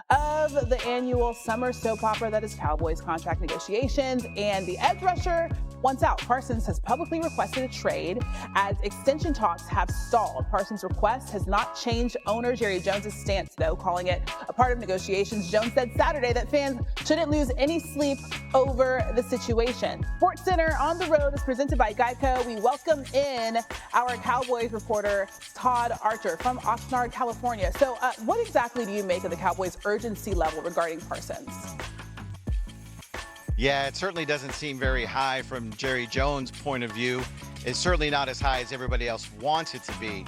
of the annual summer soap opera that is Cowboys contract negotiations, and the edge rusher wants out. Parsons has publicly requested a trade as extension talks have stalled. Parsons' request has not changed owner Jerry Jones' stance, though, calling it a part of negotiations. Jones said Saturday that fans shouldn't lose any sleep over the situation. SportsCenter on the Road is presented by Geico. We welcome in our Cowboys reporter, Todd Archer from Oxnard, California. So what exactly do you make of the Cowboys' urgency level regarding Parsons? Yeah, it certainly doesn't seem very high from Jerry Jones' point of view. It's certainly not as high as everybody else wants it to be.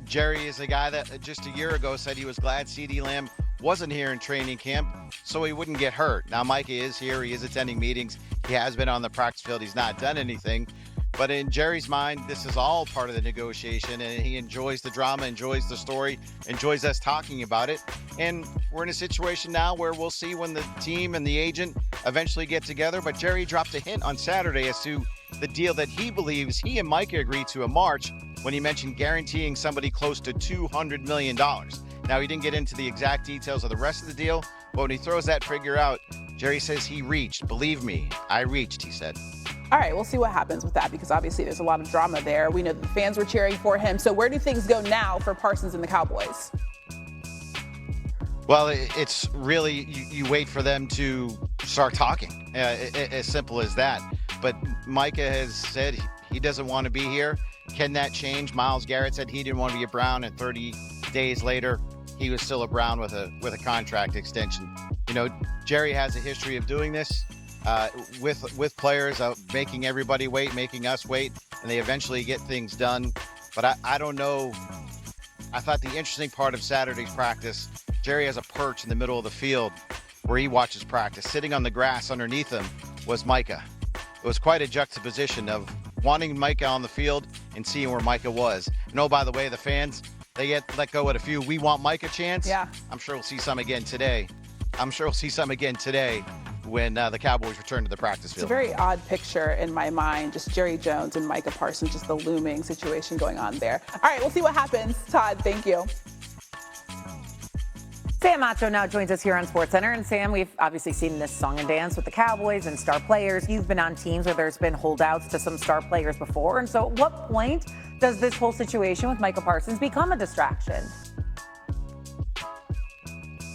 Jerry is a guy that just a year ago said he was glad CeeDee Lamb wasn't here in training camp so he wouldn't get hurt. Now, Micah is here. He is attending meetings. He has been on the practice field. He's not done anything. But in Jerry's mind, this is all part of the negotiation, and he enjoys the drama, enjoys the story, enjoys us talking about it. And we're in a situation now where we'll see when the team and the agent eventually get together. But Jerry dropped a hint on Saturday as to the deal that he believes he and Micah agreed to in March when he mentioned guaranteeing somebody close to $200 million. Now, he didn't get into the exact details of the rest of the deal, but when he throws that figure out, Jerry says he reached. Believe me, I reached, he said. All right, we'll see what happens with that because obviously there's a lot of drama there. We know that the fans were cheering for him. So where do things go now for Parsons and the Cowboys? Well, it's really, you wait for them to start talking, as simple as that. But Micah has said he doesn't want to be here. Can that change? Myles Garrett said he didn't want to be a Brown, and 30 days later, he was still a Brown with a contract extension. You know, Jerry has a history of doing this. With players, making everybody wait, making us wait, and they eventually get things done. But I don't know. I thought the interesting part of Saturday's practice, Jerry has a perch in the middle of the field where he watches practice. Sitting on the grass underneath him was Micah. It was quite a juxtaposition of wanting Micah on the field and seeing where Micah was. And oh, by the way, the fans, they get let go at a few "we want Micah" chants. Yeah. I'm sure we'll see some again today. When the Cowboys return to the practice field. It's a very odd picture in my mind, just Jerry Jones and Micah Parsons, just the looming situation going on there. All right, we'll see what happens. Todd, thank you. Sam Macho now joins us here on SportsCenter. And Sam, we've obviously seen this song and dance with the Cowboys and star players. You've been on teams where there's been holdouts to some star players before. And so at what point does this whole situation with Micah Parsons become a distraction?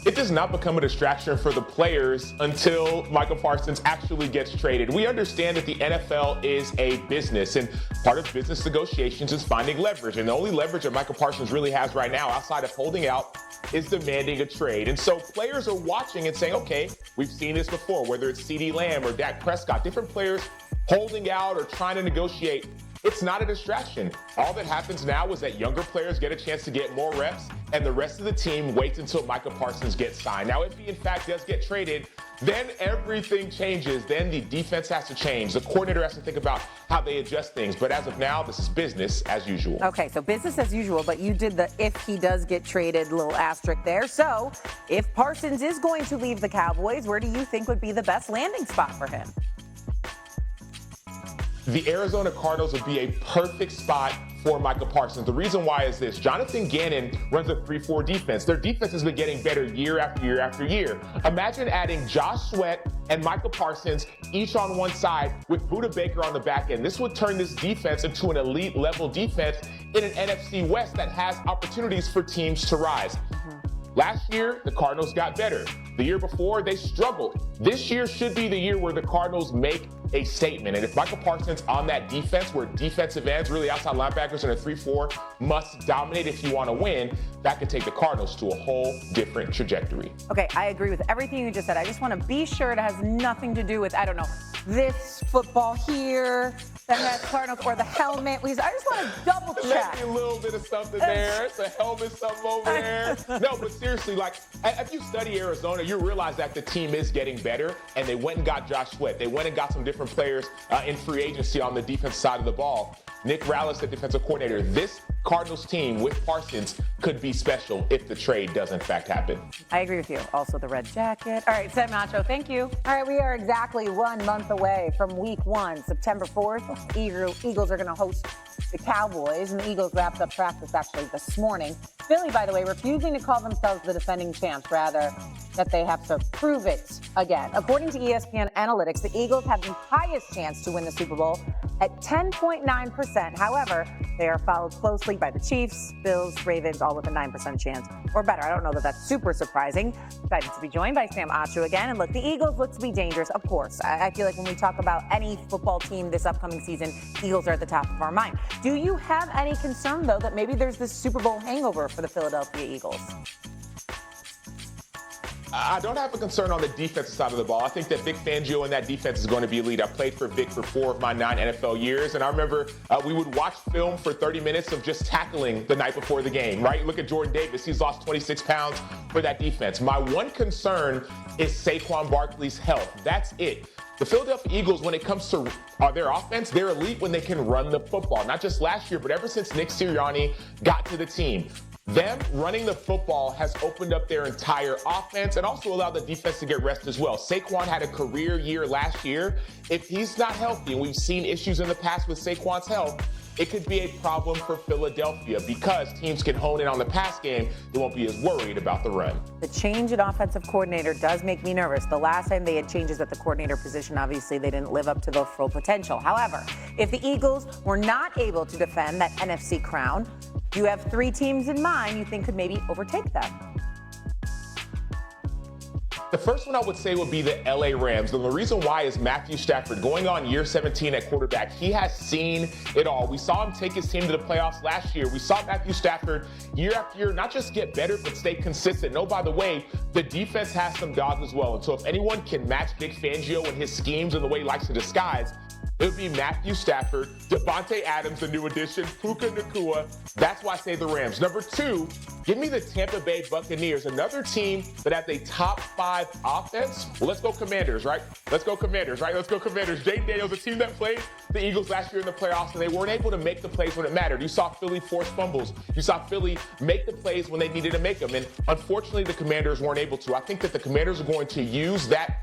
It does not become a distraction for the players until Micah Parsons actually gets traded. We understand that the NFL is a business, and part of business negotiations is finding leverage. And the only leverage that Micah Parsons really has right now, outside of holding out, is demanding a trade. And so players are watching and saying, okay, we've seen this before, whether it's CeeDee Lamb or Dak Prescott, different players holding out or trying to negotiate. It's not a distraction. All that happens now is that younger players get a chance to get more reps, and the rest of the team waits until Micah Parsons gets signed. Now, if he in fact does get traded, then everything changes. Then the defense has to change. The coordinator has to think about how they adjust things. But as of now, this is business as usual. Okay, so business as usual, but you did the if he does get traded little asterisk there. So if Parsons is going to leave the Cowboys, where do you think would be the best landing spot for him? The Arizona Cardinals would be a perfect spot for Micah Parsons. The reason why is this. Jonathan Gannon runs a 3-4 defense. Their defense has been getting better year after year after year. Imagine adding Josh Sweat and Micah Parsons each on one side with Budda Baker on the back end. This would turn this defense into an elite level defense in an NFC West that has opportunities for teams to rise. Last year, the Cardinals got better. The year before, they struggled. This year should be the year where the Cardinals make a statement. And if Micah Parsons on that defense, where defensive ends, really outside linebackers in a 3-4, must dominate if you want to win, that could take the Cardinals to a whole different trajectory. Okay, I agree with everything you just said. I just want to be sure it has nothing to do with, I don't know, this football here, that has Cardinals, or the helmet. I just want to double check. Maybe a little bit of something there. It's a helmet, something over there. No, but seriously, like, if you study Arizona, you realize that the team is getting better, and they went and got Josh Sweat. They went and got some different players in free agency on the defense side of the ball. Nick Rallis, the defensive coordinator. This Cardinals team with Parsons could be special if the trade does in fact happen. I agree with you. Also the red jacket. All right, Sam Macho, thank you. All right, we are exactly 1 month away from week 1, September 4th. Eagles are going to host the Cowboys, and the Eagles wrapped up practice actually this morning. Philly, by the way, refusing to call themselves the defending champs, rather that they have to prove it again. According to ESPN Analytics, the Eagles have the highest chance to win the Super Bowl at 10.9%. However, they are followed closely by the Chiefs, Bills, Ravens, all with a 9% chance or better. I don't know that that's super surprising. Excited to be joined by Sam Achu again. And look, the Eagles look to be dangerous, of course. I feel like when we talk about any football team this upcoming season, Eagles are at the top of our mind. Do you have any concern, though, that maybe there's this Super Bowl hangover for the Philadelphia Eagles? I don't have a concern on the defensive side of the ball. I think that Vic Fangio and that defense is going to be elite. I played for Vic for 4 of my 9 NFL years, and I remember we would watch film for 30 minutes of just tackling the night before the game, right? Look at Jordan Davis. He's lost 26 pounds for that defense. My one concern is Saquon Barkley's health. That's it. The Philadelphia Eagles, when it comes to their offense, they're elite when they can run the football. Not just last year, but ever since Nick Sirianni got to the team. Them running the football has opened up their entire offense and also allowed the defense to get rest as well. Saquon had a career year last year. If he's not healthy, and we've seen issues in the past with Saquon's health, it could be a problem for Philadelphia because teams can hone in on the pass game. They won't be as worried about the run. The change in offensive coordinator does make me nervous. The last time they had changes at the coordinator position, obviously they didn't live up to their full potential. However, if the Eagles were not able to defend that NFC crown, you have 3 teams in mind you think could maybe overtake them. The first one I would say would be the LA Rams. And the reason why is Matthew Stafford going on year 17 at quarterback. He has seen it all. We saw him take his team to the playoffs last year. We saw Matthew Stafford year after year not just get better, but stay consistent. Oh, by the way, the defense has some dogs as well. And so if anyone can match Vic Fangio and his schemes and the way he likes to disguise, it would be Matthew Stafford, Devontae Adams, the new addition, Puka Nacua. That's why I say the Rams. Number 2, give me the Tampa Bay Buccaneers, another team that has a top 5 offense. Well, let's go Commanders, right? Let's go Commanders, right? Let's go Commanders. Jaden Daniels, a team that played the Eagles last year in the playoffs, and they weren't able to make the plays when it mattered. You saw Philly force fumbles. You saw Philly make the plays when they needed to make them, and unfortunately, the Commanders weren't able to. I think that the Commanders are going to use that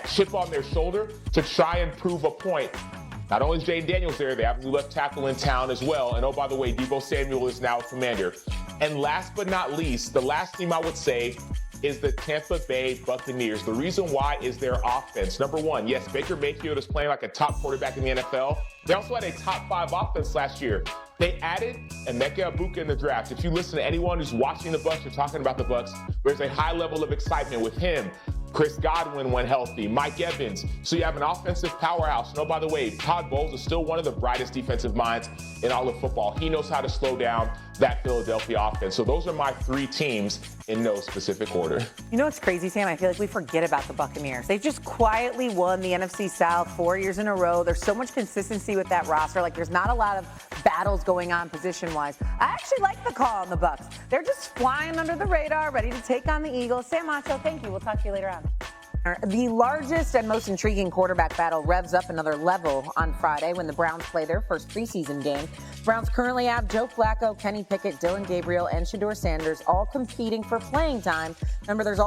chip on their shoulder to try and prove a point. Not only is Jaden Daniels there, they have a new left tackle in town as well. And oh, by the way, Deebo Samuel is now a Commander. And last but not least, the last team I would say is the Tampa Bay Buccaneers. The reason why is their offense. Number 1, yes, Baker Mayfield is playing like a top quarterback in the NFL. They also had a top 5 offense last year. They added Emeka Egbuka in the draft. If you listen to anyone who's watching the Bucs or talking about the Bucs, there's a high level of excitement with him. Chris Godwin when healthy, Mike Evans. So you have an offensive powerhouse. And oh, by the way, Todd Bowles is still one of the brightest defensive minds in all of football. He knows how to slow down that Philadelphia offense. So those are my 3 teams in no specific order. You know what's crazy, Sam? I feel like we forget about the Buccaneers. They've just quietly won the NFC South 4 years in a row. There's so much consistency with that roster. Like, there's not a lot of battles going on position-wise. I actually like the call on the Bucs. They're just flying under the radar, ready to take on the Eagles. Sam Macho, thank you. We'll talk to you later on. The largest and most intriguing quarterback battle revs up another level on Friday when the Browns play their first preseason game. Browns currently have Joe Flacco, Kenny Pickett, Dylan Gabriel, and Shedeur Sanders all competing for playing time. Remember, there's also